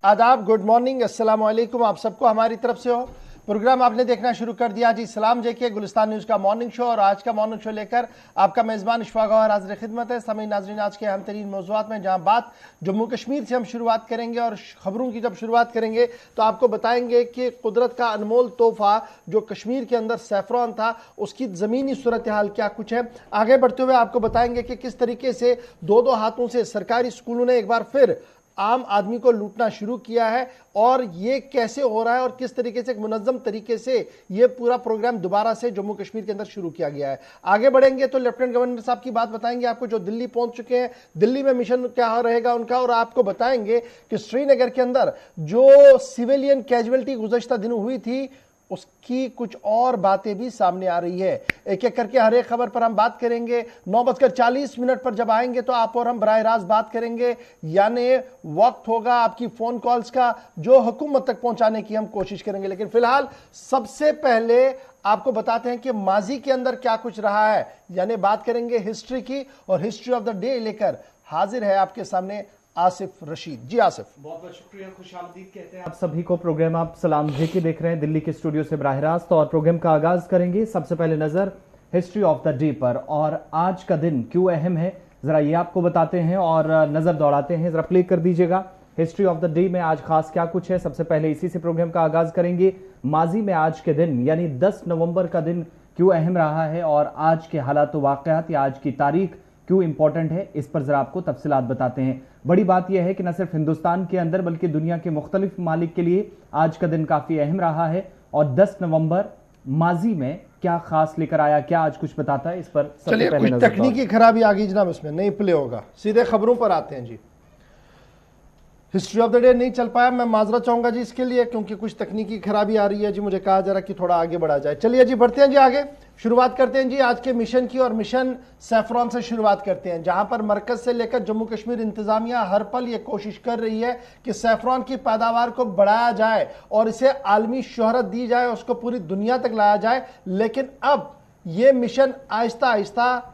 आदाब, good morning, अस्सलाम वालेकुम। आप सबको हमारी तरफ से हो। प्रोग्राम आपने देखना शुरू कर दिया जी। सलाम जेके गुलिस्तान न्यूज़ का मॉर्निंग शो, और आज का मॉर्निंग शो लेकर आपका मेज़बान इशफाक गौहर हाज़िर खिदमत है। सभी नाज़रीन, आज के अहम तरीन मौज़ूआत में जहां बात जम्मू कश्मीर से हम शुरुआत करेंगे, और खबरों की जब शुरुआत करेंगे तो आपको बताएंगे कि कुदरत का अनमोल तोहफा जो कश्मीर के अंदर सैफरॉन था, उसकी ज़मीनी सूरत हाल क्या कुछ है। आगे बढ़ते हुए आपको बताएंगे कि किस तरीके से दो दो हाथों से सरकारी स्कूलों ने एक बार फिर आम आदमी को लूटना शुरू किया है, और ये कैसे हो रहा है और किस तरीके से एक मुनज़्ज़म तरीके से ये पूरा प्रोग्राम दोबारा से जम्मू कश्मीर के अंदर शुरू किया गया है। आगे बढ़ेंगे तो लेफ्टिनेंट गवर्नर साहब की बात बताएंगे आपको, जो दिल्ली पहुंच चुके हैं। दिल्ली में मिशन क्या रहेगा उनका, और आपको बताएंगे कि श्रीनगर के अंदर जो सिविलियन कैजुअलिटी गुज़श्ता दिनों हुई थी, उसकी कुछ और बातें भी सामने आ रही है। एक एक करके हर एक खबर पर हम बात करेंगे। 9:40 पर जब आएंगे तो आप और हम बराह रास्त बात करेंगे, यानी वक्त होगा आपकी फोन कॉल्स का, जो हुकूमत तक पहुंचाने की हम कोशिश करेंगे। लेकिन फिलहाल सबसे पहले आपको बताते हैं कि माजी के अंदर क्या कुछ रहा है, यानी बात करेंगे हिस्ट्री की, और हिस्ट्री ऑफ द डे लेकर हाजिर है आपके सामने आसिफ रशीद। जी आसिफ, बहुत बहुत शुक्रिया, खुशामदीद कहते हैं आप सभी को। प्रोग्राम आप सलाम जेके देख रहे हैं दिल्ली के स्टूडियो से बराह रास्त, और प्रोग्राम का आगाज करेंगे सबसे पहले नजर हिस्ट्री ऑफ द डे पर। और आज का दिन क्यों अहम है, जरा ये आपको बताते हैं और नजर दौड़ाते हैं। जरा प्ले कर दीजिएगा हिस्ट्री ऑफ द डे में आज खास क्या कुछ है। सबसे पहले इसी से प्रोग्राम का आगाज करेंगे। माजी में आज के दिन यानी 10 नवंबर का दिन क्यों अहम रहा है, और आज के हालात वाकयात या आज की तारीख क्यों इंपॉर्टेंट है, इस पर जरा आपको तफसीलात बताते हैं। बड़ी बात यह है कि न सिर्फ हिंदुस्तान के अंदर बल्कि दुनिया के मुख्तलिफ ममालिक के लिए आज का दिन काफी अहम रहा है। और 10 नवंबर माजी में क्या खास लेकर आया, क्या आज कुछ बताता है, इस पर चलिए। कुछ तकनीकी खराबी आ गई जनाब, इसमें नहीं प्ले होगा। सीधे खबरों पर आते हैं जी। हिस्ट्री ऑफ द डे नहीं चल पाया, मैं माजरा चाहूंगा जी इसके लिए, क्योंकि कुछ तकनीकी खराबी आ रही है जी। मुझे कहा जा रहा कि थोड़ा आगे बढ़ा जाए। चलिए जी, बढ़ते हैं जी आगे। शुरुआत करते हैं जी आज के मिशन की, और मिशन सैफरॉन से शुरुआत करते हैं, जहां पर मरकज से लेकर जम्मू कश्मीर इंतजामिया हर पल ये कोशिश कर रही है कि सैफरॉन की पैदावार को बढ़ाया जाए और इसे आलमी शोहरत दी जाए, उसको पूरी दुनिया तक लाया जाए। लेकिन अब यह मिशन आहिस्ता आहिस्ता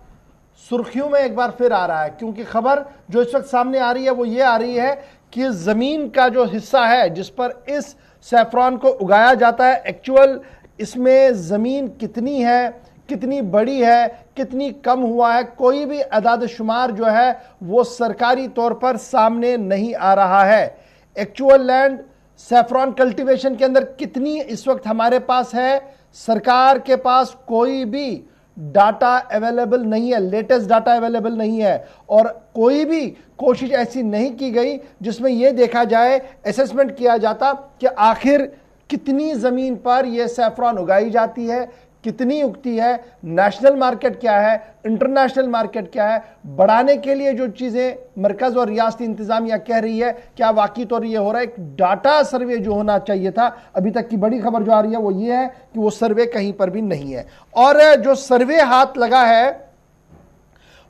सुर्खियों में एक बार फिर आ रहा है, क्योंकि खबर जो इस वक्त सामने आ रही है वो ये आ रही है कि जमीन का जो हिस्सा है जिस पर इस सैफरॉन को उगाया जाता है, एक्चुअल इसमें जमीन कितनी है, कितनी बड़ी है, कितनी कम हुआ है, कोई भी अदाद शुमार जो है वो सरकारी तौर पर सामने नहीं आ रहा है। एक्चुअल लैंड सैफरॉन कल्टीवेशन के अंदर कितनी इस वक्त हमारे पास है, सरकार के पास कोई भी डाटा अवेलेबल नहीं है, लेटेस्ट डाटा अवेलेबल नहीं है, और कोई भी कोशिश ऐसी नहीं की गई जिसमें यह देखा जाए, असेसमेंट किया जाता कि आखिर कितनी जमीन पर यह सैफरॉन उगाई जाती है, कितनी उगती है, नेशनल मार्केट क्या है, इंटरनेशनल मार्केट क्या है। बढ़ाने के लिए जो चीजें मरकज और रियासती इंतजामिया कह रही है, क्या वाकई तौर ये हो रहा है। एक डाटा सर्वे जो होना चाहिए था, अभी तक की बड़ी खबर जो आ रही है वो ये है कि वो सर्वे कहीं पर भी नहीं है। और जो सर्वे हाथ लगा है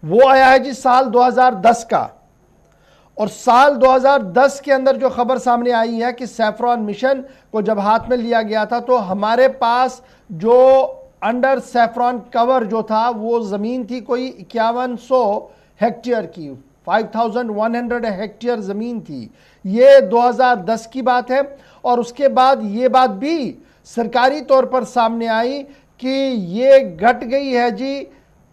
वो आया है जी साल 2010 का, और साल 2010 के अंदर जो खबर सामने आई है कि सैफरॉन मिशन को जब हाथ में लिया गया था तो हमारे पास जो अंडर सैफरॉन कवर जो था वो जमीन थी कोई 5100 हेक्टेयर की, 5100 हेक्टेयर जमीन थी। ये 2010 की बात है। और उसके बाद ये बात भी सरकारी तौर पर सामने आई कि ये घट गई है जी,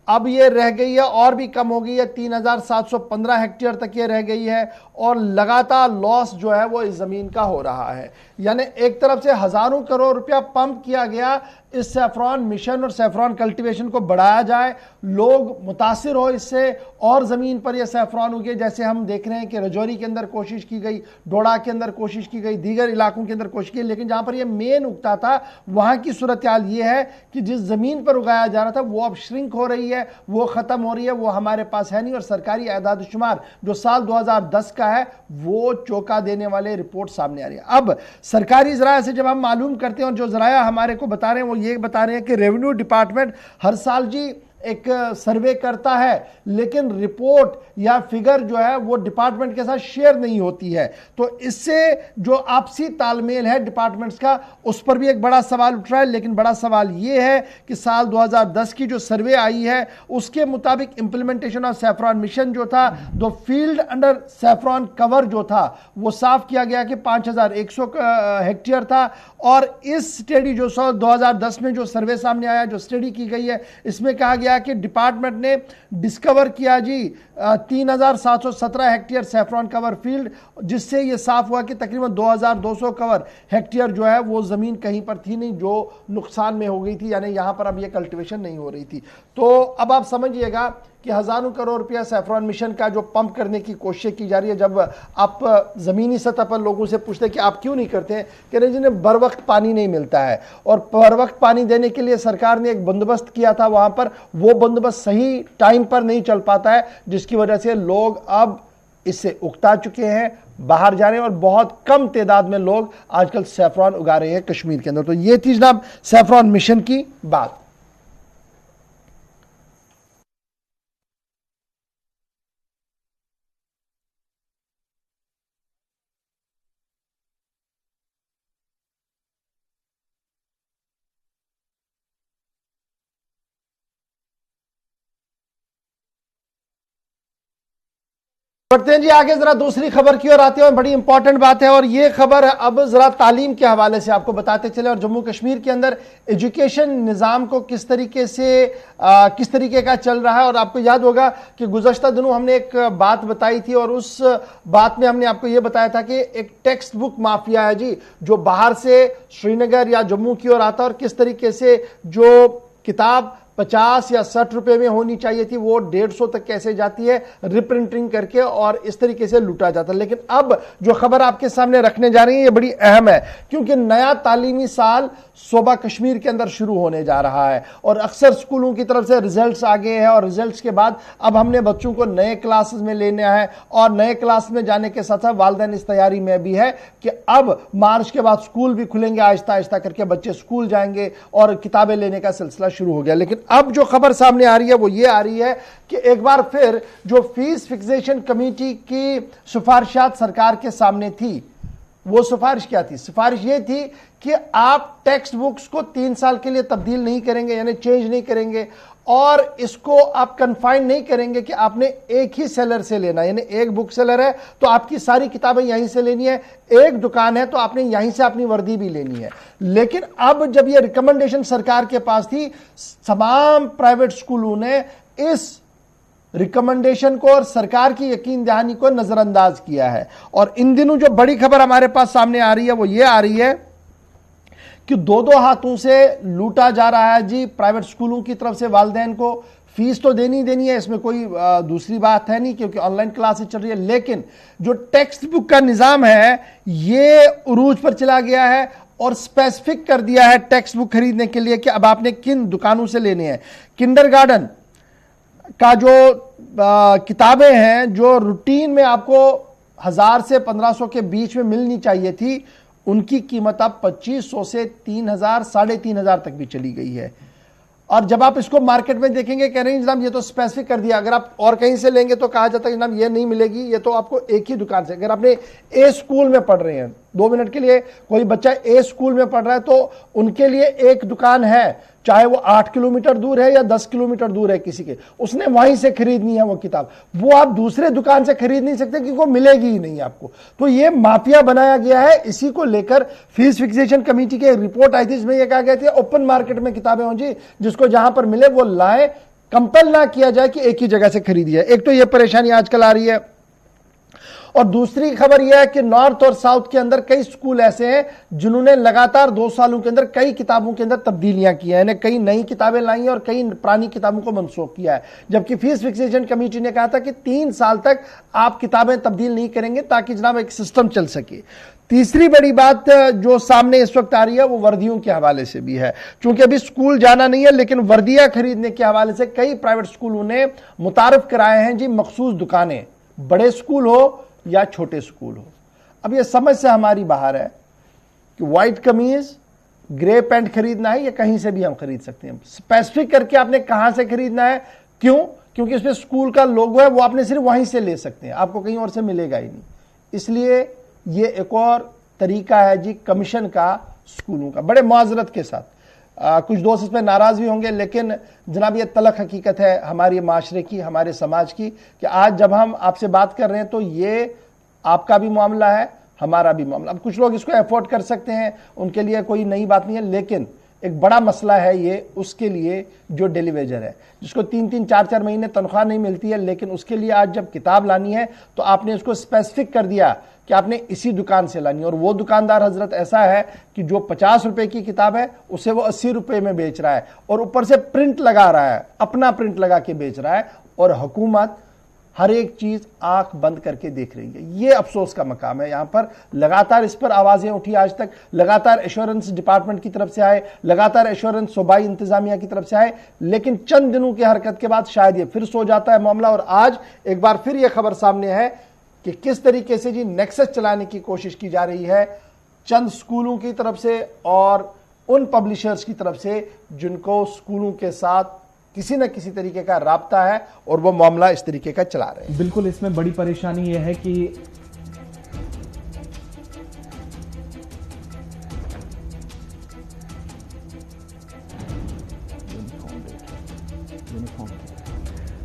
अब ये रह गई है और भी कम हो गई है, 3715 हेक्टेयर तक ये रह गई है, और लगातार लॉस जो है वो इस जमीन का हो रहा है। यानी एक तरफ से हजारों करोड़ रुपया पंप किया गया इस सैफरॉन मिशन और सैफरॉन कल्टीवेशन को बढ़ाया जाए, लोग मुतासिर हो इससे, और जमीन पर यह सैफरॉन उगे। जैसे हम देख रहे हैं कि रजौरी के अंदर कोशिश की गई, डोडा के अंदर कोशिश की गई, दीगर इलाकों के अंदर कोशिश की, लेकिन जहां पर यह मेन उगता था वहां की सूरत हाल यह है कि जिस जमीन पर उगाया जा रहा था वो अब श्रिंक हो रही है, वो खत्म हो रही है, वो हमारे पास है नहीं। और सरकारी आदाद शुमार जो साल 2010 का है वो चौंका देने वाले रिपोर्ट सामने आ रही है। अब सरकारी जराया से जब हम मालूम करते हैं, और जो जराया हमारे को बता रहे हैं वो ये बता रहे हैं कि रेवेन्यू डिपार्टमेंट हर साल जी एक सर्वे करता है, लेकिन रिपोर्ट या फिगर जो है वो डिपार्टमेंट के साथ शेयर नहीं होती है। तो इससे जो आपसी तालमेल है डिपार्टमेंट्स का, उस पर भी एक बड़ा सवाल उठ रहा है। लेकिन बड़ा सवाल यह है कि साल 2010 की जो सर्वे आई है उसके मुताबिक इंप्लीमेंटेशन ऑफ सैफरॉन मिशन जो था, दो फील्ड अंडर सैफरॉन कवर जो था वो साफ किया गया कि 5100 हेक्टेयर था। और इस स्टडी जो 2010 में जो सर्वे सामने आया, जो स्टडी की गई है, इसमें कहा गया कि डिपार्टमेंट ने डिस्कवर किया जी 3717 हेक्टेयर सैफरॉन कवर फील्ड, जिससे यह साफ हुआ कि तकरीबन 2200 कवर हेक्टेयर जो है वो जमीन कहीं पर थी नहीं जो नुकसान में हो गई थी, यानी यहां पर अब यह कल्टीवेशन नहीं हो रही थी। तो अब आप समझिएगा कि हजारों करोड़ रुपया सैफरॉन मिशन का जो पंप करने की कोशिश की जा रही है। जब आप जमीनी सतह पर लोगों से पूछते हैं कि आप क्यों नहीं करते हैं, कह रहे जिन्हें बर वक्त पानी नहीं मिलता है, और बर वक्त पानी देने के लिए सरकार ने एक बंदोबस्त किया था वहां पर, वो बंदोबस्त सही टाइम पर नहीं चल पाता है, जिसकी वजह से लोग अब इससे उकता चुके हैं, बाहर जा रहे हैं, और बहुत कम तादाद में लोग आजकल सैफरॉन उगा रहे हैं कश्मीर के अंदर। तो ये थी जनाब सैफरॉन मिशन की बात। बढ़ते हैं जी आगे, जरा दूसरी खबर की ओर आते हैं। बड़ी इंपॉर्टेंट बात है, और ये खबर अब जरा तालीम के हवाले से आपको बताते चले, और जम्मू कश्मीर के अंदर एजुकेशन निज़ाम को किस तरीके का चल रहा है। और आपको याद होगा कि गुज़श्ता दिनों हमने एक बात बताई थी, और उस बात में हमने आपको ये बताया था कि एक टेक्स्ट बुक माफिया है जी, जो बाहर से श्रीनगर या जम्मू की ओर आता है, और किस तरीके से जो किताब 50 या 60 रुपए में होनी चाहिए थी वो 150 तक कैसे जाती है रिप्रिंटिंग करके, और इस तरीके से लूटा जाता है। लेकिन अब जो खबर आपके सामने रखने जा रही है ये बड़ी अहम है, क्योंकि नया तालीमी साल सूबा कश्मीर के अंदर शुरू होने जा रहा है, और अक्सर स्कूलों की तरफ से रिजल्ट्स आ गए हैं, और रिजल्ट्स के बाद अब हमने बच्चों को नए क्लासेस में लेना है, और नए क्लास में जाने के साथ साथ वालिदैन इस तैयारी में भी है कि अब मार्च के बाद स्कूल भी खुलेंगे, आहिस्ता आहिस्ता करके बच्चे स्कूल जाएंगे और किताबें लेने का सिलसिला शुरू हो गया। लेकिन अब जो खबर सामने आ रही है वो ये आ रही है कि एक बार फिर जो फीस फिक्सेशन कमेटी की सिफारिशात सरकार के सामने थी, वो सिफारिश क्या थी? सिफारिश ये थी कि आप टेक्स्ट बुक्स को 3 साल के लिए तब्दील नहीं करेंगे, यानी चेंज नहीं करेंगे, और इसको आप कन्फाइन नहीं करेंगे कि आपने एक ही सेलर से लेना, यानी एक बुक सेलर है तो आपकी सारी किताबें यहीं से लेनी है, एक दुकान है तो आपने यहीं से अपनी वर्दी भी लेनी है। लेकिन अब जब यह रिकमेंडेशन सरकार के पास थी, तमाम प्राइवेट स्कूलों ने इस रिकमेंडेशन को और सरकार की यकीन दहानी को नजरअंदाज किया है। और इन दिनों जो बड़ी खबर हमारे पास सामने आ रही है वो ये आ रही है कि 2-2 हाथों से लूटा जा रहा है जी प्राइवेट स्कूलों की तरफ से वालिदैन को। फीस तो देनी है, इसमें कोई दूसरी बात है नहीं, क्योंकि ऑनलाइन क्लासेस चल रही है, लेकिन जो टेक्स्ट बुक का निजाम है ये उरूज पर चला गया है, और स्पेसिफिक कर दिया है टेक्स्ट बुक खरीदने के लिए कि अब आपने किन दुकानों से लेने हैं। किंडरगार्टन का जो किताबें हैं जो रूटीन में आपको 1000 से 1500 के बीच में मिलनी चाहिए थी, उनकी कीमत अब 2500 से 3000, 3500 तक भी चली गई है। और जब आप इसको मार्केट में देखेंगे, कह रहे हैं जनाब ये तो स्पेसिफिक कर दिया, अगर आप और कहीं से लेंगे तो कहा जाता है जनाब ये नहीं मिलेगी, ये तो आपको एक ही दुकान से। अगर आपने ए स्कूल में पढ़ रहे हैं, 2 मिनट के लिए कोई बच्चा ए स्कूल में पढ़ रहा है तो उनके लिए एक दुकान है, चाहे वो 8 किलोमीटर दूर है या 10 किलोमीटर दूर है किसी के, उसने वहीं से खरीदनी है वो किताब, वो आप दूसरे दुकान से खरीद नहीं सकते क्योंकि वो मिलेगी ही नहीं आपको। तो ये माफिया बनाया गया है। इसी को लेकर फीस फिक्सेशन कमेटी की एक रिपोर्ट आई थी, इसमें यह कहा गया था ओपन मार्केट में किताबें हों जी, जिसको जहां पर मिले वो लाए, कंपेल ना किया जाए कि एक ही जगह से खरीदिए। एक तो यह परेशानी आजकल आ रही है, और दूसरी खबर यह है कि नॉर्थ और साउथ के अंदर कई स्कूल ऐसे हैं जिन्होंने लगातार 2 सालों के अंदर कई किताबों के अंदर तब्दीलियां की हैं, कई नई किताबें लाई हैं और कई पुरानी किताबों को मनसूख किया है। जबकि फीस फिक्सेशन कमेटी ने कहा था कि 3 साल तक आप किताबें तब्दील नहीं करेंगे ताकि जनाब एक सिस्टम चल सके। तीसरी बड़ी बात जो सामने इस वक्त आ रही है वो वर्दियों के हवाले से भी है। चूंकि अभी स्कूल जाना नहीं है, लेकिन वर्दियां खरीदने के हवाले से कई प्राइवेट स्कूलों ने मुतारफ कराए हैं जी मखसूस दुकानें, बड़े स्कूल हो या छोटे स्कूल हो। अब यह समझ से हमारी बाहर है कि व्हाइट कमीज, ग्रे पेंट खरीदना है या कहीं से भी हम खरीद सकते हैं। स्पेसिफिक करके आपने कहां से खरीदना है, क्यों? क्योंकि उसमें स्कूल का लोगो है, वो आपने सिर्फ वहीं से ले सकते हैं, आपको कहीं और से मिलेगा ही नहीं। इसलिए ये एक और तरीका है जी कमीशन का स्कूलों का, बड़े माजरत के साथ। कुछ दोस्त इसमें नाराज भी होंगे, लेकिन जनाब ये तलख हकीकत है हमारे माशरे की, हमारे समाज की, कि आज जब हम आपसे बात कर रहे हैं तो ये आपका भी मामला है, हमारा भी मामला। अब कुछ लोग इसको अफोर्ड कर सकते हैं, उनके लिए कोई नई बात नहीं है, लेकिन एक बड़ा मसला है ये उसके लिए जो डेली वेजर है, जिसको 3-3, 4-4 महीने तनख्वाह नहीं मिलती है, लेकिन उसके लिए आज जब किताब लानी है तो आपने उसको स्पेसिफिक कर दिया कि आपने इसी दुकान से लानी है। और वो दुकानदार हजरत ऐसा है कि जो 50 रुपए की किताब है उसे वो 80 रुपए में बेच रहा है, और ऊपर से प्रिंट लगा रहा है, अपना प्रिंट लगा के बेच रहा है, और हुकूमत हर एक चीज आंख बंद करके देख रही है। ये अफसोस का मकाम है। यहां पर लगातार इस पर आवाजें उठी आज तक, लगातार एश्योरेंस डिपार्टमेंट की तरफ से आए, लगातार एश्योरेंस सूबाई इंतजामिया की तरफ से आए, लेकिन चंद दिनों की हरकत के बाद शायद ये फिर सो जाता है मामला। और आज एक बार फिर यह खबर सामने है कि किस तरीके से जी नेक्सस चलाने की कोशिश की जा रही है चंद स्कूलों की तरफ से और उन पब्लिशर्स की तरफ से जिनको स्कूलों के साथ किसी न किसी तरीके का राब्ता है, और वो मामला इस तरीके का चला रहे हैं। बिल्कुल, इसमें बड़ी परेशानी यह है कि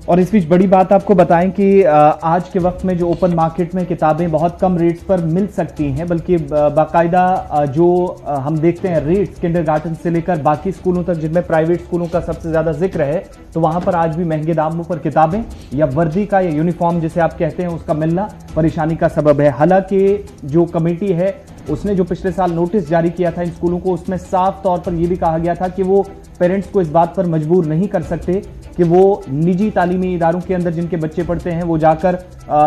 और इस बीच बड़ी बात आपको बताएं कि आज के वक्त में जो ओपन मार्केट में किताबें बहुत कम रेट्स पर मिल सकती हैं, बल्कि बाकायदा जो हम देखते हैं रेट्स किंडरगार्टन से लेकर बाकी स्कूलों तक, जिनमें प्राइवेट स्कूलों का सबसे ज्यादा जिक्र है, तो वहां पर आज भी महंगे दामों पर किताबें या वर्दी का या यूनिफॉर्म जिसे आप कहते हैं उसका मिलना परेशानी का सबब है। हालांकि जो कमेटी है उसने जो पिछले साल नोटिस जारी किया था इन स्कूलों को, उसमें साफ तौर पर यह भी कहा गया था कि वो पेरेंट्स को इस बात पर मजबूर नहीं कर सकते कि वो निजी तालीमी इदारों के अंदर जिनके बच्चे पढ़ते हैं वो जाकर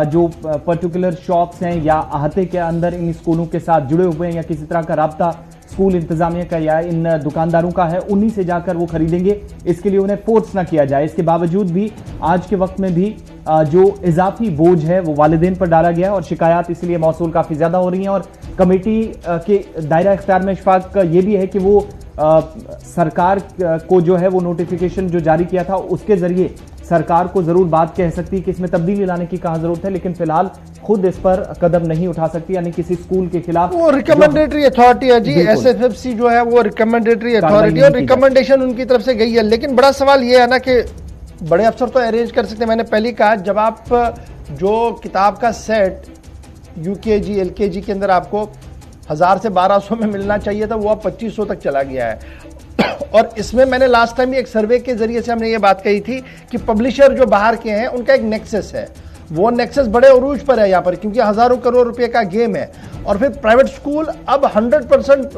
जो पर्टिकुलर शॉप्स हैं या अहाते के अंदर इन स्कूलों के साथ जुड़े हुए हैं या किसी तरह का राब्ता स्कूल इंतजामिया का या इन दुकानदारों का है, उन्हीं से जाकर वो खरीदेंगे, इसके लिए उन्हें फोर्स ना किया जाए। इसके बावजूद भी आज के वक्त में भी जो इजाफी बोझ है वो वालिदैन पर डाला गया और शिकायत इसलिए मौसूल काफी ज्यादा हो रही हैं। और कमेटी के दायरा इख्तियार में इशफाक ये भी है कि वो सरकार को जो है वो नोटिफिकेशन जो जारी किया था उसके जरिए सरकार को जरूर बात कह सकती है कि इसमें तब्दीली लाने की कहां जरूरत है, लेकिन फिलहाल खुद इस पर कदम नहीं उठा सकती, यानी किसी स्कूल के खिलाफ। वो रिकमेंडेटरी अथॉरिटी है जी, एसएफएफसी जो है वो रिकमेंडेटरी अथॉरिटी, और रिकमेंडेशन उनकी तरफ से गई है। लेकिन बड़ा सवाल ये है ना कि बड़े अफसर तो अरेंज कर सकते हैं। मैंने पहले कहा, जब आप जो किताब का सेट यूकेजी एलकेजी के अंदर आपको 1000 से 1200 में मिलना चाहिए था, वो अब 2500 तक चला गया है। और इसमें मैंने लास्ट टाइम एक सर्वे के जरिए से हमने ये बात कही थी कि पब्लिशर जो बाहर के हैं उनका एक नेक्सस है, वो नेक्सस बड़े उरूज पर है यहाँ पर, क्योंकि हजारों करोड़ रुपए का गेम है। और फिर प्राइवेट स्कूल अब 100%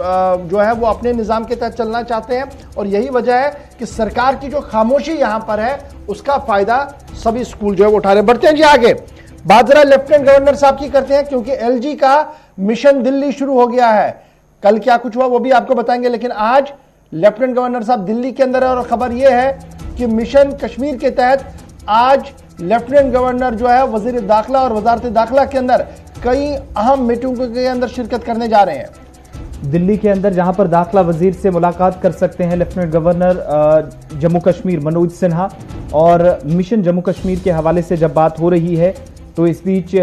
जो है वो अपने निजाम के तहत चलना चाहते हैं, और यही वजह है कि सरकार की जो खामोशी यहाँ पर है उसका फायदा सभी स्कूल जो है वो उठा रहे। बढ़ते हैं जी आगे, बात जरा लेफ्टिनेंट गवर्नर साहब की करते हैं, क्योंकि एलजी का मिशन दिल्ली शुरू हो गया है। कल क्या कुछ हुआ वो भी आपको बताएंगे, लेकिन आज लेफ्टिनेंट गवर्नर साहब दिल्ली के अंदर है, और खबर यह है कि मिशन कश्मीर के तहत आज लेफ्टिनेंट गवर्नर जो है वजीर दाखिला और वजारत दाखिला के अंदर कई अहम मीटिंगों के अंदर शिरकत करने जा रहे हैं। दिल्ली के अंदर जहां पर दाखिला वजीर से मुलाकात कर सकते हैं लेफ्टिनेंट गवर्नर जम्मू कश्मीर मनोज सिन्हा, और मिशन जम्मू कश्मीर के हवाले से जब बात हो रही है तो इस बीच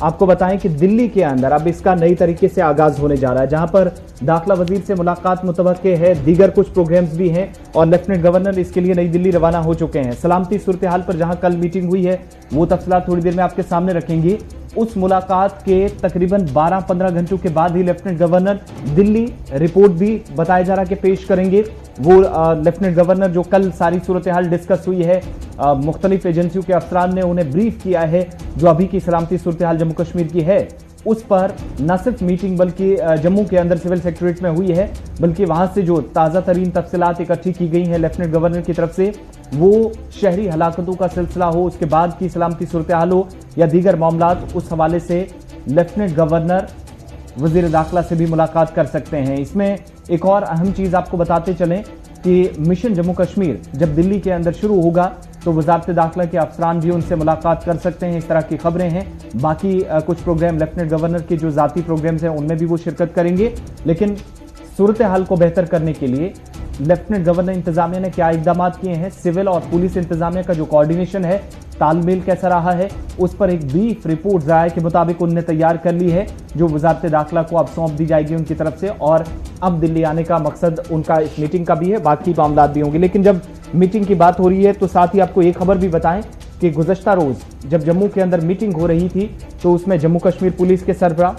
आपको बताएं कि दिल्ली के अंदर अब इसका नई तरीके से आगाज होने जा रहा है, जहां पर दाखिला वजीर से मुलाकात मुतवक्के है, दीगर कुछ प्रोग्राम्स भी हैं, और लेफ्टिनेंट गवर्नर इसके लिए नई दिल्ली रवाना हो चुके हैं। सलामती सूरत हाल पर जहां कल मीटिंग हुई है वो तफसीलात थोड़ी देर में आपके सामने रखेंगे। उस मुलाकात के तकरीबन 12-15 घंटों के बाद ही लेफ्टिनेंट गवर्नर दिल्ली रिपोर्ट भी बताया जा रहा कि पेश करेंगे। वो लेफ्टिनेंट गवर्नर जो कल सारी सूरत हाल डिस्कस हुई है, मुख्तलिफ एजेंसियों के अफसरान ने उन्हें ब्रीफ किया है, जो अभी की सलामती सूरत हाल जम्मू कश्मीर की है उस पर न सिर्फ मीटिंग बल्कि जम्मू के अंदर सिविल सेक्रेटरीट में हुई है, बल्कि वहां से जो ताज़ा तरीन तफसीलात इकट्ठी की गई हैं लेफ्टिनेंट गवर्नर की तरफ से, वो शहरी हलाकतों का सिलसिला हो, उसके बाद की सलामती सूरत हाल हो या दीगर मामलात, उस हवाले से लेफ्टिनेंट गवर्नर वजीर दाखिला से भी मुलाकात कर सकते हैं। इसमें एक और अहम चीज आपको बताते चलें कि मिशन जम्मू कश्मीर जब दिल्ली के अंदर शुरू होगा तो वजारत दाखिला के अफसरान भी उनसे मुलाकात कर सकते हैं, इस तरह की खबरें हैं। बाकी कुछ प्रोग्राम लेफ्टिनेंट गवर्नर के जो जाती प्रोग्राम्स हैं उनमें भी वो शिरकत करेंगे, लेकिन सूरत हाल को बेहतर करने के लिए लेफ्टिनेंट गवर्नर इंतजामिया ने क्या इकदाम किए हैं, सिविल और पुलिस इंतजामिया का जो कोऑर्डिनेशन है, तालमेल कैसा रहा है, उस पर एक ब्रीफ रिपोर्ट ज़राए के मुताबिक उनने तैयार कर ली है, जो वजारत दाखिला को अब सौंप दी जाएगी उनकी तरफ से। और अब दिल्ली आने का मकसद उनका इस मीटिंग का भी है, बाकी मामला भी होंगे। लेकिन जब मीटिंग की बात हो रही है तो साथ ही आपको एक खबर भी बताएं कि गुज़श्ता रोज जब जम्मू के अंदर मीटिंग हो रही थी तो उसमें जम्मू कश्मीर पुलिस के सरबराह,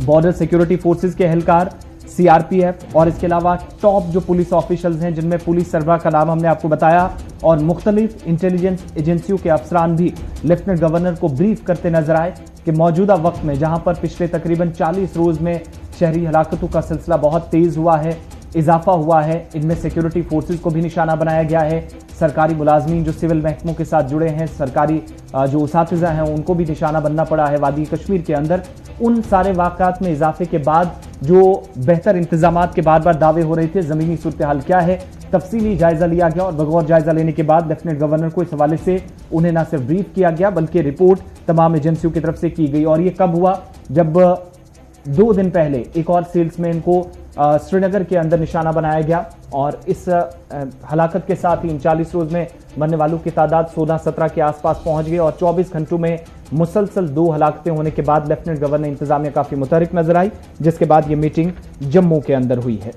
बॉर्डर सिक्योरिटी फोर्सेस के एहलकार, सीआरपीएफ और इसके अलावा टॉप जो पुलिस ऑफिशियल्स हैं जिनमें पुलिस सरबराह का नाम हमने आपको बताया, और मुख्तलिफ इंटेलिजेंस एजेंसियों के अफसरान भी लेफ्टिनेंट गवर्नर को ब्रीफ करते नजर आए कि मौजूदा वक्त में जहां पर पिछले तकरीबन 40 रोज में शहरी हलाकतों का सिलसिला बहुत तेज हुआ है, इजाफा हुआ है, इनमें सिक्योरिटी फोर्सेस को भी निशाना बनाया गया है, सरकारी मुलाजमीन जो सिविल महकमों के साथ जुड़े हैं, सरकारी जो उसातिज़ा हैं उनको भी निशाना बनना पड़ा है वादी कश्मीर के अंदर। उन सारे वाक़ात में इजाफे के बाद जो बेहतर इंतजामात के बार बार दावे हो रहे थे, ज़मीनी सूरत हाल क्या है, तफसीली जायजा लिया गया और बगौर जायजा लेने के बाद लेफ्टिनेंट गवर्नर को इस हवाले से उन्हें न सिर्फ ब्रीफ किया गया बल्कि रिपोर्ट तमाम एजेंसियों की तरफ से की गई। और ये कब हुआ, जब 2 दिन पहले एक और सेल्समैन को श्रीनगर के अंदर निशाना बनाया गया और इस हलाकत के साथ ही इन 40 रोज में मरने वालों की तादाद 16-17 के आसपास पहुंच गई और 24 घंटों में मुसलसल 2 हलाकतें होने के बाद लेफ्टिनेंट गवर्नर इंतजामिया काफी मुतहरिक नजर आई, जिसके बाद यह मीटिंग जम्मू के अंदर हुई है।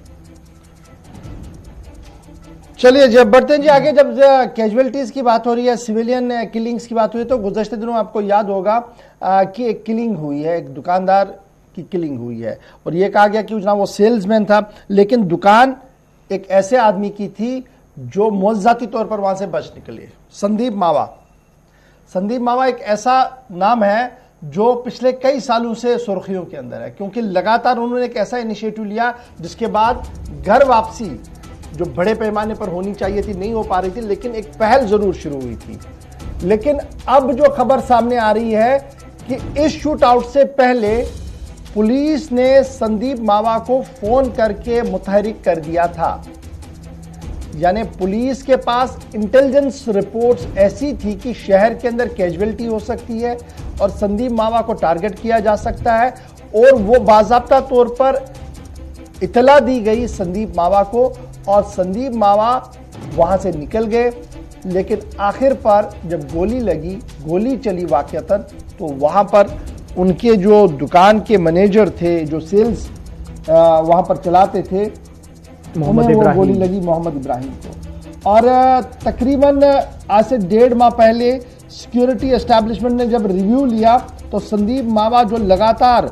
चलिए जब बढ़ते हैं जी आगे, जब कैजुअलिटीज की बात हो रही है, सिविलियन किलिंग्स की बात हुई, तो गुज़श्ते दिनों आपको याद होगा कि एक किलिंग हुई है, एक दुकानदार की किलिंग हुई है और यह कहा गया कि जनाब वो सेल्समैन था, लेकिन दुकान एक ऐसे आदमी की थी जो मौज़ाती तौर पर वहां से बच निकले। संदीप मावा। संदीप मावा एक ऐसा नाम है जो पिछले कई सालों से सुर्खियों के अंदर है, क्योंकि लगातार उन्होंने एक ऐसा इनिशिएटिव लिया जिसके बाद घर वापसी जो बड़े पैमाने पर होनी चाहिए थी नहीं हो पा रही थी, लेकिन एक पहल जरूर शुरू हुई थी। लेकिन अब जो खबर सामने आ रही है कि इस शूट आउट से पहले पुलिस ने संदीप मावा को फोन करके मुतहरिक कर दिया था, यानी पुलिस के पास इंटेलिजेंस रिपोर्ट्स ऐसी थी कि शहर के अंदर कैजुअलिटी हो सकती है और संदीप मावा को टारगेट किया जा सकता है, और वो बाज़ाब्ता तौर पर इतला दी गई संदीप मावा को और संदीप मावा वहां से निकल गए। लेकिन आखिर पर जब गोली लगी, गोली चली वाकईतन, तो वहां पर उनके जो दुकान के मैनेजर थे, जो सेल्स वहां पर चलाते थे, उन्हें वो गोली लगी मोहम्मद इब्राहिम को। और तकरीबन आज से 1.5 माह पहले सिक्योरिटी एस्टैब्लिशमेंट ने जब रिव्यू लिया तो संदीप मावा जो लगातार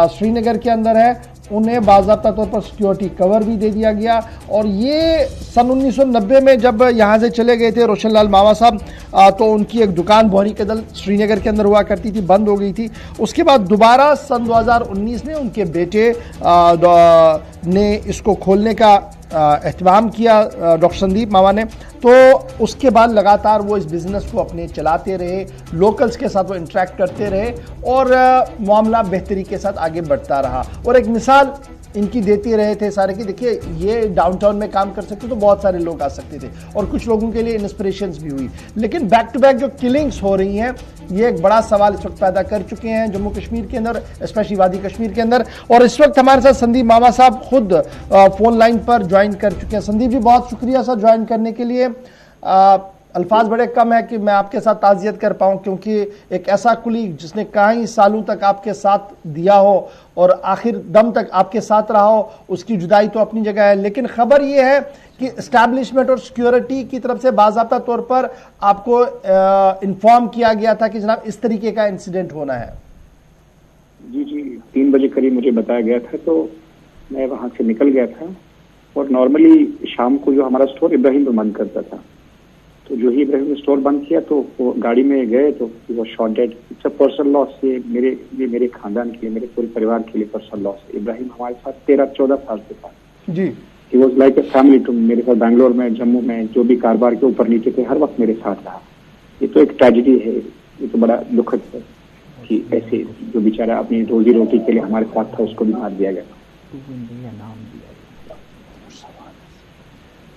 श्रीनगर के अंदर है, उन्हें बाज़ाब्ता तौर पर सिक्योरिटी कवर भी दे दिया गया। और ये सन 1990 में जब यहाँ से चले गए थे रोशन लाल मावा साहब, तो उनकी एक दुकान बोहरी के दल श्रीनगर के अंदर हुआ करती थी, बंद हो गई थी। उसके बाद दोबारा सन 2019 में उनके बेटे ने इसको खोलने का एहतमाम किया, डॉक्टर संदीप मावा ने। तो उसके बाद लगातार वो इस बिज़नेस को अपने चलाते रहे, लोकल्स के साथ वो इंटरेक्ट करते रहे और मामला बेहतरी के साथ आगे बढ़ता रहा। और एक मिसाल इनकी देते रहे थे सारे की, देखिए ये डाउनटाउन में काम कर सकते तो बहुत सारे लोग आ सकते थे और कुछ लोगों के लिए इंस्पिरेशंस भी हुई। लेकिन बैक टू बैक जो किलिंग्स हो रही हैं, ये एक बड़ा सवाल इस वक्त पैदा कर चुके हैं जम्मू कश्मीर के अंदर, स्पेशली वादी कश्मीर के अंदर। और इस वक्त हमारे साथ संदीप मावा साहब खुद फोन लाइन पर ज्वाइन कर चुके हैं। संदीप जी बहुत शुक्रिया सर ज्वाइन करने के लिए। अल्फाज बड़े कम है कि मैं आपके साथ ताज़ियत कर पाऊँ, क्योंकि एक ऐसा कुलीग जिसने कई सालों तक आपके साथ दिया हो और आखिर दम तक आपके साथ रहा हो, उसकी जुदाई तो अपनी जगह है। लेकिन खबर यह है कि एस्टैब्लिशमेंट और सिक्योरिटी की तरफ से बाज़ाब्ता तौर पर आपको इन्फॉर्म किया गया था कि जनाब इस तरीके का इंसिडेंट होना है। जी 3 बजे करीब मुझे बताया गया था, तो मैं वहां से निकल गया था। और नॉर्मली शाम को जो हमारा स्टोर इब्राहिम पे बंद करता था, तो जो ही इब्राहिम ने स्टोर बंद किया तो वो गाड़ी में गए तो वो shot dead. It's a personal loss, ये मेरे खानदान के लिए, मेरे पूरे परिवार के लिए पर्सनल लॉस है। इब्राहिम हमारे साथ 13-14 साल से था जी। He was like a family to मेरे साथ। बैंगलोर में, जम्मू में जो भी कारोबार के ऊपर नीचे थे, हर वक्त मेरे साथ रहा। ये तो एक ट्रेजेडी है, ये तो बड़ा दुखद है कि ऐसे जो बेचारा अपनी रोजी रोटी के लिए हमारे साथ था, उसको भी मार दिया गया।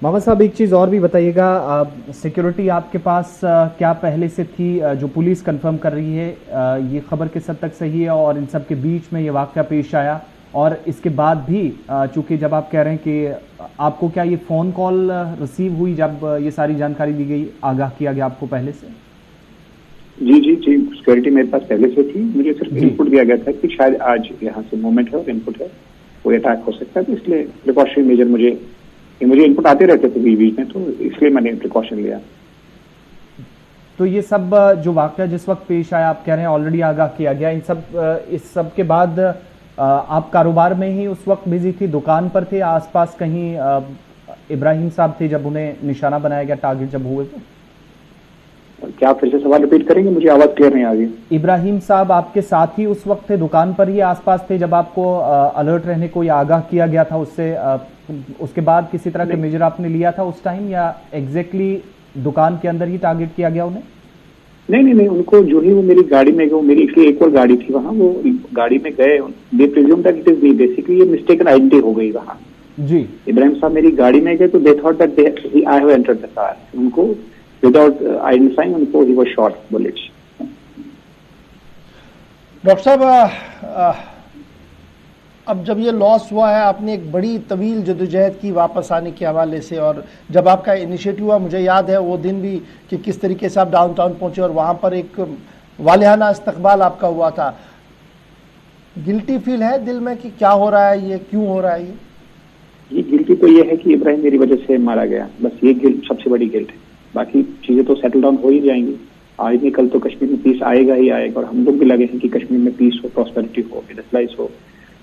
मामा साहब एक चीज़ और भी बताइएगा, सिक्योरिटी आपके पास क्या पहले से थी? जो पुलिस कंफर्म कर रही है ये खबर किस हद तक सही है और इन सब के बीच में ये वाक़या पेश आया और इसके बाद भी चूंकि जब आप कह रहे हैं कि आपको क्या ये फ़ोन कॉल रिसीव हुई जब ये सारी जानकारी दी गई, आगाह किया गया आपको पहले से? जी जी जी, सिक्योरिटी मेरे पास पहले से थी। मुझे सिर्फ इनपुट दिया गया था कि शायद आज यहाँ से मूवमेंट है और इनपुट है, कोई अटैक हो सकता है, तो इसलिए प्रिकॉशनरी मेजर मुझे इनपुट आते रहते थे बीच बीच में, तो इसलिए मैंने प्रिकॉशन लिया। तो ये सब जो वाकया जिस वक्त पेश आया, आप कह रहे हैं ऑलरेडी आगाह किया गया, इस सब के बाद आप कारोबार में ही उस वक्त बिजी थी, दुकान पर थे, आसपास कहीं इब्राहिम साहब थे जब उन्हें निशाना बनाया गया, टारगेट जब हुए? तो क्या आप फिर से सवाल रिपीट करेंगे? मुझे आवाज क्लियर नहीं आ रही। इब्राहिम साहब आपके साथ ही उस वक्त थे, दुकान पर ही आसपास थे जब आपको अलर्ट रहने को या आगाह किया गया था? उसके बाद किसी तरह के मेजर आपने लिया था उस टाइम, या एग्जैक्टली दुकान के अंदर ही टारगेट किया गया उन्हें? नहीं, उनको जो ही वो मेरी गाड़ी में गए, मेरी एक और गाड़ी थी वहाँ, वो गाड़ी में गए, they presume that it is me, basically ये मिस्टेकन आइडेंटिटी हो गई वहाँ जी। इब्राहिम साहब मेरी गाड़ी में गए तो they thought that I have entered the car, उनको विदाउट आइडेंटिफाइंग उनको he was shot bullets. Doctor साहब, अब जब ये लॉस हुआ है, आपने एक बड़ी तवील जदोजहद की वापस आने के हवाले से, और जब आपका इनिशिएटिव हुआ, मुझे याद है वो दिन भी कि किस तरीके से आप डाउनटाउन पहुंचे और वहां पर एक वालिहाना इस्तकबाल आपका हुआ था। गिल्टी फील है दिल में कि क्या हो रहा है, ये क्यों हो रहा है? ये गिल्टी तो ये है कि इब्राहिम मेरी वजह से मारा गया, बस ये गिल्ट सबसे बड़ी गिल्ट है। बाकी चीजें तो सेटल डाउन हो ही जाएंगी, आज नहीं कल तो कश्मीर में पीस आएगा ही आएगा, और हम लोग भी लगे हैं कि कश्मीर में पीस हो, प्रॉस्पेरिटी हो, इंडस्ट्रियलाइज हो,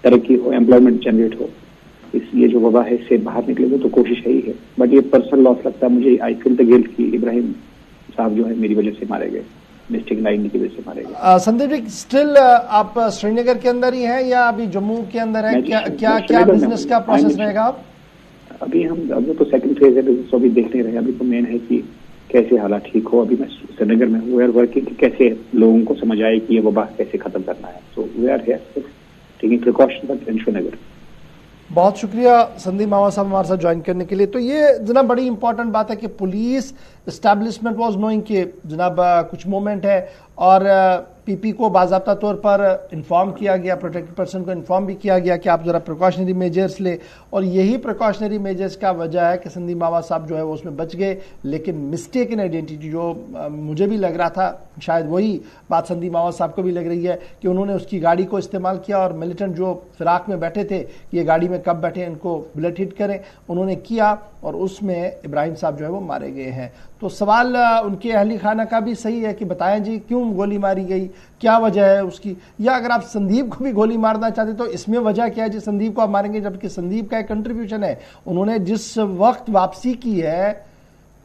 तरक्की हो, एम्प्लॉयमेंट जनरेट हो। ये जो वबा है इससे बाहर निकले तो कोशिश है ही है, बट ये पर्सनल लॉस लगता है मुझे। आई फील द गिल्ट कि इब्राहिम साहब जो है मेरी वजह से मारे गए, मिस्टेक लाइन की वजह से मारे गए। संदीप जी, स्टिल आप श्रीनगर के अंदर ही हैं या अभी जम्मू के अंदर है? क्या बिजनेस का प्रोसेस रहेगा? आप अभी अभी तो सेकंड फेज है बिजनेस, अभी देख नहीं रहे। अभी तो मेन है कि कैसे हालात ठीक हो। अभी मैं श्रीनगर में हूँ, वी आर वर्किंग कि कैसे लोगों को समझ आए कि ये वबा कैसे खत्म करना है। So we are here taking precaution for Srinagar. बहुत शुक्रिया संदीप मावा साहब हमारे साथ ज्वाइन करने के लिए। तो ये जनाब बड़ी इंपॉर्टेंट बात है कि पुलिस एस्टैब्लिशमेंट वाज नोइंग कि जनाब कुछ मूवमेंट है, और पीपी को बाज़ाब्ता तौर पर इन्फॉर्म किया गया, प्रोटेक्टेड पर्सन को इन्फॉर्म भी किया गया कि आप ज़रा प्रिकॉशनरी मेजर्स ले, और यही प्रिकॉशनरी मेजर्स का वजह है कि संदीप मावा साहब जो है वो उसमें बच गए। लेकिन मिस्टेक इन आइडेंटिटी जो मुझे भी लग रहा था, शायद वही बात संदीप मावा साहब को भी लग रही है कि उन्होंने उसकी गाड़ी को इस्तेमाल किया, और मिलिटेंट जो फिराक में बैठे थे कि ये गाड़ी में कब बैठे, इनको बुलेट हिट करें, उन्होंने किया, और उसमें इब्राहिम साहब जो है वो मारे गए हैं। तो सवाल उनके अहली खाना का भी सही है कि बताएं जी क्यों गोली मारी गई, क्या वजह है उसकी, या अगर आप संदीप को भी गोली मारना चाहते तो इसमें वजह क्या है जी संदीप को आप मारेंगे, जबकि संदीप का एक कंट्रीब्यूशन है। उन्होंने जिस वक्त वापसी की है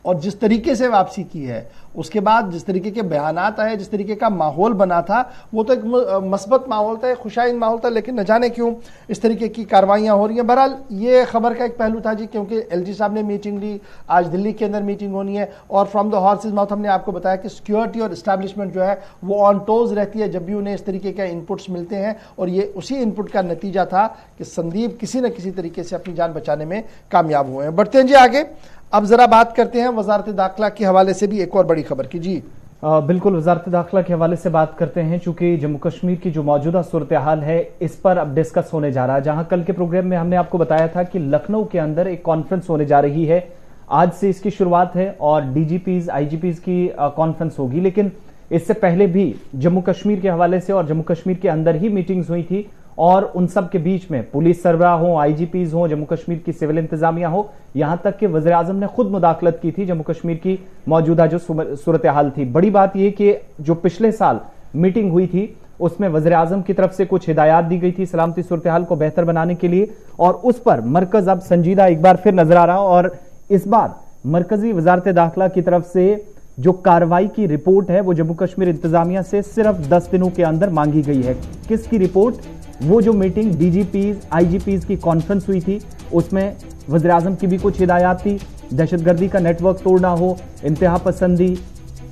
और जिस तरीके से वापसी की है, उसके बाद जिस तरीके के बयानात आए, जिस तरीके का माहौल बना था, वो तो एक मस्बत माहौल था, एक खुशाइन माहौल था, लेकिन न जाने क्यों इस तरीके की कार्रवाइयाँ हो रही हैं। बहरहाल ये खबर का एक पहलू था जी, क्योंकि एलजी साहब ने मीटिंग ली, आज दिल्ली के अंदर मीटिंग होनी है, और फ्रॉम द हॉर्सेज माउथ हमने आपको बताया कि सिक्योरिटी और इस्टेब्लिशमेंट जो है वो ऑन टोज रहती है जब भी उन्हें इस तरीके के इनपुट्स मिलते हैं, और ये उसी इनपुट का नतीजा था कि संदीप किसी न किसी तरीके से अपनी जान बचाने में कामयाब हुए हैं। बढ़ते हैं जी आगे। अब जरा बात करते हैं वजारत दाखिला के हवाले से भी एक और बड़ी खबर की। जी बिल्कुल, वजारत दाखिला के हवाले से बात करते हैं, चूंकि जम्मू कश्मीर की जो मौजूदा सूरत हाल है इस पर अब डिस्कस होने जा रहा है। जहां कल के प्रोग्राम में हमने आपको बताया था कि लखनऊ के अंदर एक कॉन्फ्रेंस होने जा रही है, आज से इसकी शुरुआत है, और डीजीपीज आईजीपीज की कॉन्फ्रेंस होगी। लेकिन इससे पहले भी जम्मू कश्मीर के हवाले से और जम्मू कश्मीर के अंदर ही मीटिंग्स हुई थी, और उन सब के बीच में पुलिस सरबराह हो, आईजीपीज हो, जम्मू कश्मीर की सिविल इंतजामिया हो, यहां तक कि वज़ीर आज़म ने खुद मुदाखलत की थी जम्मू कश्मीर की मौजूदा जो सूरत हाल थी। बड़ी बात यह कि जो पिछले साल मीटिंग हुई थी उसमें वज़ीर आज़म की तरफ से कुछ हिदायत दी गई थी सलामती सूरत हाल को बेहतर बनाने के लिए, और उस पर मरकज अब संजीदा एक बार फिर नजर आ रहा, और इस बार मरकजी वजारत दाखिला की तरफ से जो कार्रवाई की रिपोर्ट है वो जम्मू कश्मीर इंतजामिया से सिर्फ 10 दिनों के अंदर मांगी गई है। किसकी रिपोर्ट? वो जो मीटिंग डीजीपीज आईजीपीज की कॉन्फ्रेंस हुई थी उसमें वज़ीर आज़म की भी कुछ हिदायत थी, दहशतगर्दी का नेटवर्क तोड़ना हो, इंतहा पसंदी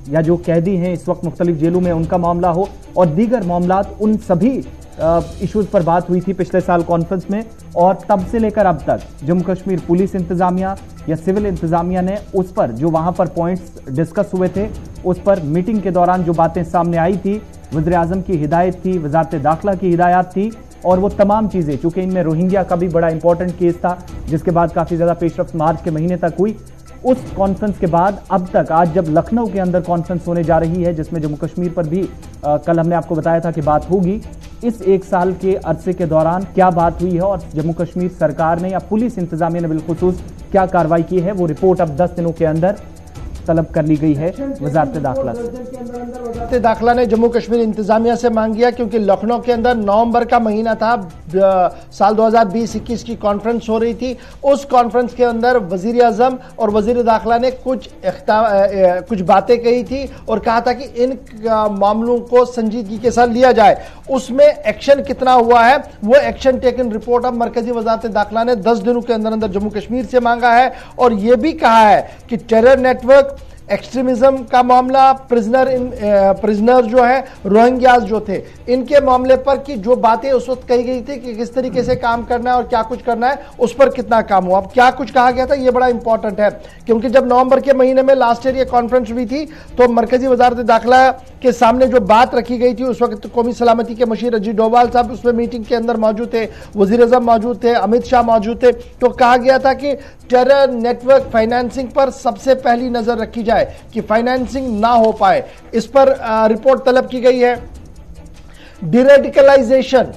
या जो कैदी हैं इस वक्त मुख्तलिफ जेलों में उनका मामला हो, और दीगर मामलात, उन सभी इश्यूज पर बात हुई थी पिछले साल कॉन्फ्रेंस में। और तब से लेकर अब तक जम्मू कश्मीर पुलिस इंतजामिया या सिविल इंतजामिया ने उस पर जो वहां पर पॉइंट्स डिस्कस हुए थे, उस पर मीटिंग के दौरान जो बातें सामने आई थी वज़ीर आज़म की हिदायत थी, वज़ारत दाखिला की हिदायत थी और वो तमाम चीज़ें, चूंकि इनमें रोहिंग्या का भी बड़ा इंपॉर्टेंट केस था जिसके बाद काफ़ी ज़्यादा पेशरफ्त मार्च के महीने तक हुई। उस कॉन्फ्रेंस के बाद अब तक आज जब लखनऊ के अंदर कॉन्फ्रेंस होने जा रही है जिसमें जम्मू कश्मीर पर भी कल हमने आपको बताया था कि बात होगी, इस एक साल के अरसे के दौरान क्या बात हुई है और जम्मू कश्मीर सरकार ने या पुलिस इंतजामिया ने बिलखुसूस क्या कार्रवाई की है, वो रिपोर्ट अब 10 दिनों के अंदर तलब कर ली गई है वज़ारत दाखिला से। वज़ारत दाखिला ने जम्मू कश्मीर इंतजामिया से मांग किया क्योंकि लखनऊ के अंदर नवंबर का महीना था, साल 2020-21 की कॉन्फ्रेंस हो रही थी। उस कॉन्फ्रेंस के अंदर वजीर आजम और वजीर दाखिला ने कुछ बातें कही थी और कहा था कि इन मामलों को संजीदगी के साथ लिया जाए। उसमें एक्शन कितना हुआ है, वो एक्शन टेकन रिपोर्ट अब मरकजी वज़ारत दाखिला ने 10 दिनों के अंदर अंदर जम्मू कश्मीर से मांगा है और यह भी कहा है कि टेरर नेटवर्क, एक्सट्रीमिज्म का मामला, प्रिजनर जो है रोहिंग्यास जो थे, इनके मामले पर कि जो बातें उस वक्त कही गई थी कि किस तरीके से काम करना है और क्या कुछ करना है, उस पर कितना काम हुआ। अब क्या कुछ कहा गया था, ये बड़ा इंपॉर्टेंट है क्योंकि जब नवंबर के महीने में लास्ट ईयर ये कॉन्फ्रेंस हुई थी तो मरकजी वज़ारत दाखिला के सामने जो बात रखी गई थी, उस वक्त कौमी सलामती के मशीर अजीत डोभाल साहब उसमें मीटिंग के अंदर मौजूद थे, वजीर आज़म मौजूद थे, अमित शाह मौजूद थे। तो कहा गया था कि टेरर नेटवर्क फाइनेंसिंग पर सबसे पहली नजर रखी जाए कि फाइनेंसिंग ना हो पाए, इस पर रिपोर्ट तलब की गई है। डिरेडिकलाइजेशन,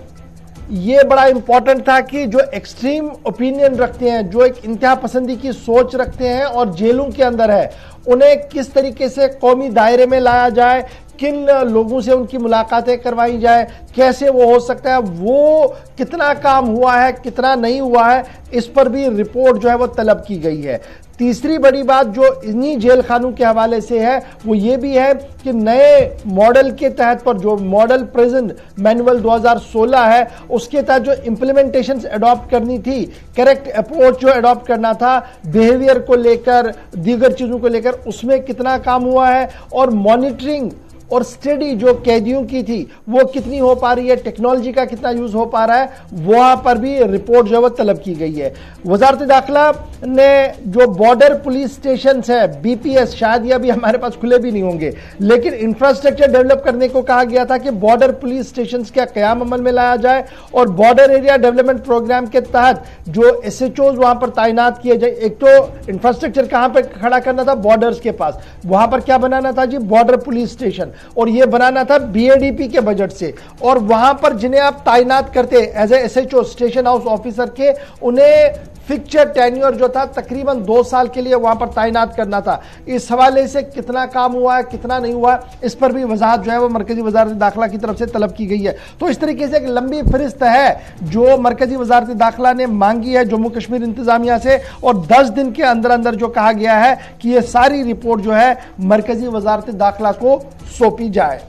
ये बड़ा इंपॉर्टेंट था कि जो एक्सट्रीम ओपिनियन रखते हैं, जो एक इंतहा पसंदी की सोच रखते हैं और जेलों के अंदर है, उन्हें किस तरीके से कौमी दायरे में लाया जाए, किन लोगों से उनकी मुलाकातें करवाई जाए, कैसे वो हो सकता है, वो कितना काम हुआ है, कितना नहीं हुआ है, इस पर भी रिपोर्ट जो है वो तलब की गई है। तीसरी बड़ी बात जो इन्हीं जेल खानों के हवाले से है वो ये भी है कि नए मॉडल के तहत पर जो मॉडल प्रिजन मैनुअल 2016 है, उसके तहत जो इंप्लीमेंटेशंस अडॉप्ट करनी थी, करेक्ट अप्रोच जो अडॉप्ट करना था बिहेवियर को लेकर, दीगर चीजों को लेकर, उसमें कितना काम हुआ है और मॉनिटरिंग और स्टडी जो कैदियों की थी वो कितनी हो पा रही है, टेक्नोलॉजी का कितना यूज हो पा रहा है, वहां पर भी रिपोर्ट जो है तलब की गई है। वजारत दाखिला ने जो बॉर्डर पुलिस स्टेशन है बीपीएस, शायद ये अभी हमारे पास खुले भी नहीं होंगे, लेकिन इंफ्रास्ट्रक्चर डेवलप करने को कहा गया था कि बॉर्डर पुलिस स्टेशन का कयाम अमल में लाया जाए और बॉर्डर एरिया डेवलपमेंट प्रोग्राम के तहत जो एसएचओ वहां पर तैनात किए जाए। एक तो इंफ्रास्ट्रक्चर कहां पर खड़ा करना था, बॉर्डर्स के पास, वहां पर क्या बनाना था जी, बॉर्डर पुलिस स्टेशन, और यह बनाना था बीएडीपी के बजट से। और वहां पर जिन्हें आप तैनात करते as a SHO, station house officer के, उन्हें फिक्चर टेन्योर जो था तकरीबन 2 साल के लिए वहां पर तैनात करना था। इस हवाले से कितना काम हुआ है, कितना नहीं हुआ, इस पर भी वजाहत जो है वो मरकजी वजारत दाखिला की तरफ से तलब की गई है। तो इस तरीके से एक लंबी फहरिस्त है जो मरकजी वजारत दाखिला ने मांगी है जम्मू कश्मीर इंतजामिया से, और 10 दिन के अंदर अंदर जो कहा गया है कि यह सारी रिपोर्ट जो है मरकजी वजारत दाखिला को सौंपी जाए।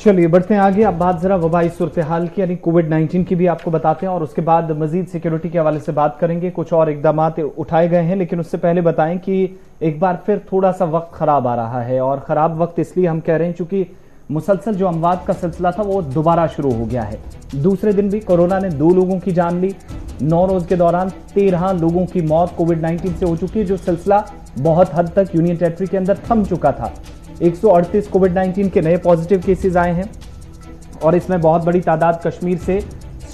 चलिए बढ़ते हैं आगे। अब बात जरा वबाई सूरत हाल की यानी कोविड-19 की भी आपको बताते हैं और उसके बाद मजीद सिक्योरिटी के हवाले से बात करेंगे। कुछ और इकदाम उठाए गए हैं, लेकिन उससे पहले बताएं कि एक बार फिर थोड़ा सा वक्त खराब आ रहा है, और खराब वक्त इसलिए हम कह रहे हैं चूंकि मुसलसल जो अमवात का सिलसिला था वो दोबारा शुरू हो गया है। दूसरे दिन भी कोरोना ने 2 लोगों की जान ली। 9 रोज के दौरान 13 लोगों की मौत कोविड-19 से हो चुकी है, जो सिलसिला बहुत हद तक यूनियन टेरिटरी के अंदर थम चुका था। 138 कोविड-19 के नए पॉजिटिव केसेस आए हैं और इसमें बहुत बड़ी तादाद कश्मीर से।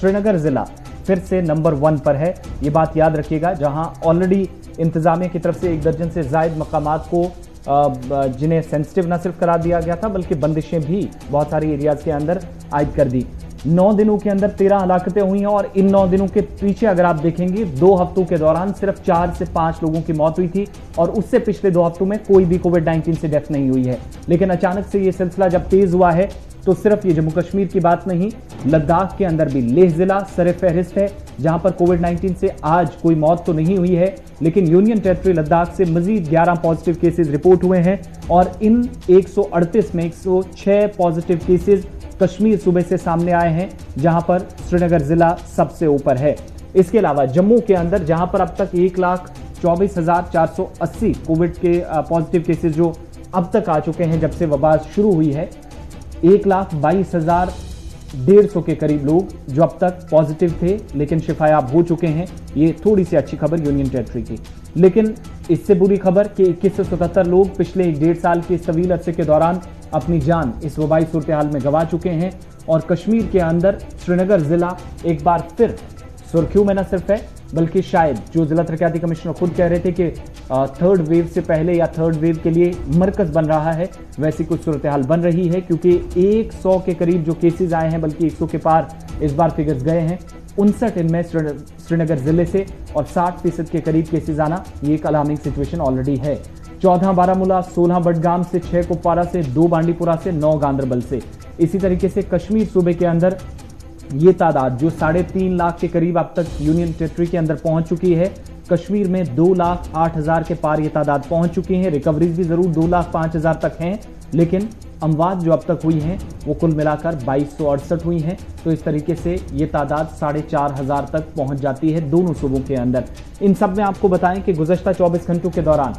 श्रीनगर जिला फिर से नंबर 1 पर है, ये बात याद रखिएगा, जहां ऑलरेडी इंतजामिया की तरफ से 1 दर्जन से जायद मकामात को जिन्हें सेंसिटिव न सिर्फ करार दिया गया था बल्कि बंदिशें भी बहुत सारी एरियाज के अंदर आयद कर दी। 9 दिनों के अंदर 13 हलाकतें हुई हैं और इन 9 दिनों के पीछे अगर आप देखेंगे 2 हफ्तों के दौरान सिर्फ 4 से 5 लोगों की मौत हुई थी और उससे पिछले 2 हफ्तों में कोई भी कोविड-19 से डेथ नहीं हुई है। लेकिन अचानक से ये सिलसिला जब तेज हुआ है तो सिर्फ ये जम्मू कश्मीर की बात नहीं, लद्दाख के अंदर भी लेह जिला सरे फहरिस्त है, जहां पर कोविड-19 से आज कोई मौत तो नहीं हुई है, लेकिन यूनियन टेरिटरी लद्दाख से मजीद 11 पॉजिटिव केसेस रिपोर्ट हुए हैं और इन 138 में 106 पॉजिटिव केसेस कश्मीर सूबे से सामने आए हैं, जहां पर श्रीनगर जिला सबसे ऊपर है। इसके अलावा जम्मू के अंदर जहां पर अब तक 1,24,480 कोविड के पॉजिटिव केसेस जो अब तक आ चुके हैं जब से वबा शुरू हुई है, 1,22,150 के करीब लोग जो अब तक पॉजिटिव थे लेकिन शिफायाब हो चुके हैं। ये थोड़ी सी अच्छी खबर यूनियन टेरिटरी की। लेकिन इससे बुरी खबर कि 2177 लोग पिछले 1.5 साल के इस तवील अरसे के दौरान अपनी जान इस वबाई सूरत हाल में गंवा चुके हैं और कश्मीर के अंदर श्रीनगर जिला एक बार फिर सुर्खियों में न सिर्फ है बल्कि शायद जो जिला तरक्याती कमिश्नर खुद कह रहे थे कि थर्ड वेव से पहले या थर्ड वेव के लिए मरकज बन रहा है, वैसी कुछ सूरत हाल बन रही है क्योंकि 100 के करीब जो केसेस आए हैं, बल्कि 100 के पार इस बार फिगर्स गए हैं। 59 इनमें श्रीनगर जिले से और 60% के करीब केसेस आना ये एक अलार्मिंग सिचुएशन ऑलरेडी है। 14 बारामूला, 16 बडगाम से, 6 कुपवारा से, 2 बांडीपुरा से, 9 गांदरबल से। इसी तरीके से कश्मीर सूबे के अंदर ये तादाद जो 3.5 लाख के करीब अब तक यूनियन टेरिटरी के अंदर पहुंच चुकी है, कश्मीर में 2,08,000 के पार ये तादाद पहुंच चुकी है। रिकवरीज भी जरूर 2,05,000 तक हैं, लेकिन अमवात जो अब तक हुई हैं वो कुल मिलाकर 2268 हुई हैं। तो इस तरीके से ये तादाद 4,500 तक पहुंच जाती है दोनों सूबों के अंदर। इन सब में आपको बताएं कि गुज़श्ता 24 घंटों के दौरान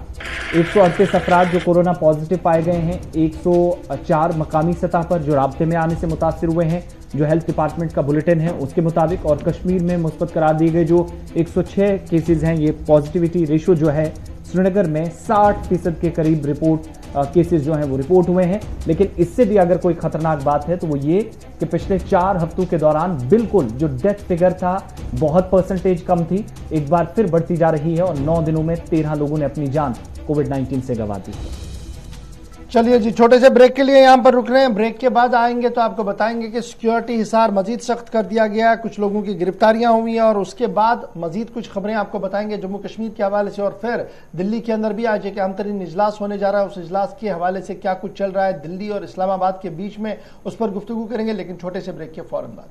138 अफराद जो कोरोना पॉजिटिव पाए गए हैं, 104 मकामी सतह पर जो राब्ते में आने से मुतासिर हुए हैं, जो हेल्थ डिपार्टमेंट का बुलेटिन है उसके मुताबिक, और कश्मीर में मुस्बत करार दिए गए जो 106 केसेज हैं। ये पॉजिटिविटी रेशो जो है श्रीनगर में 60% के करीब रिपोर्ट केसेस जो हैं वो रिपोर्ट हुए हैं। लेकिन इससे भी अगर कोई खतरनाक बात है तो वो ये कि पिछले 4 हफ्तों के दौरान बिल्कुल जो डेथ फिगर था बहुत परसेंटेज कम थी, एक बार फिर बढ़ती जा रही है और 9 दिनों में 13 लोगों ने अपनी जान कोविड-19 से गंवा दी है। चलिए जी, छोटे से ब्रेक के लिए यहाँ पर रुक रहे हैं। ब्रेक के बाद आएंगे तो आपको बताएंगे कि सिक्योरिटी हिसार मजीद सख्त कर दिया गया, कुछ लोगों की गिरफ्तारियां हुई हैं और उसके बाद मजीद कुछ खबरें आपको बताएंगे जम्मू कश्मीर के हवाले से। और फिर दिल्ली के अंदर भी आज एक अहम इजलास होने जा रहा है, उस इजलास के हवाले से क्या कुछ चल रहा है दिल्ली और इस्लामाबाद के बीच में, उस पर गुफ्तगू करेंगे, लेकिन छोटे से ब्रेक के फौरन बाद।